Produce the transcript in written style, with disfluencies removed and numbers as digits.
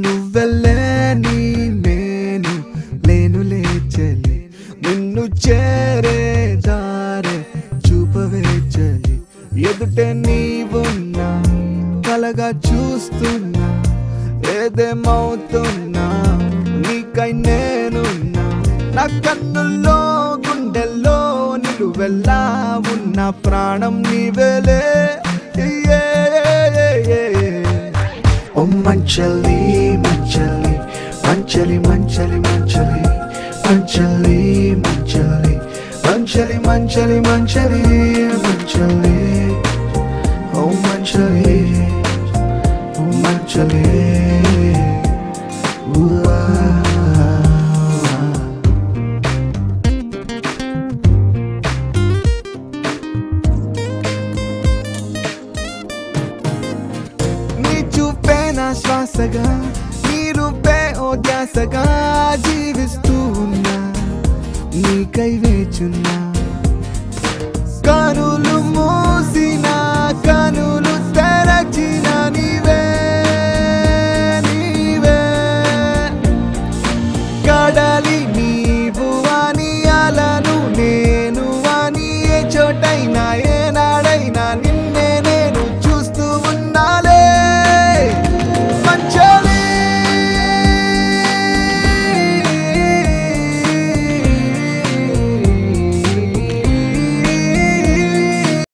నువ్వెళ్ళే నీ నేను లేనులే చలి నిన్ను చేరే దారే చూపవే చలి ఎదుటే నీవున్నా కలగా చూస్తున్నా ఏదేమవుతున్నా నీకై నేనున్నా నా కన్నుల్లో గుండెల్లో నిలువెల్లా ఉన్న ప్రాణం నీవేలే ఓ మంచలి మంచలి మంచలి మంచలి మంచలి మంచలి మంచలి మంచలి మంచలి మంచలి మంచలి ఓ మంచలి ఓ మంచలి శ్వాసగా నీ రూపే ఓ ధ్యాసగా జీవిస్తూ ఉన్నా నీకై వేచున్నా కనులు మూసిన కనులు తెరచిన నీవే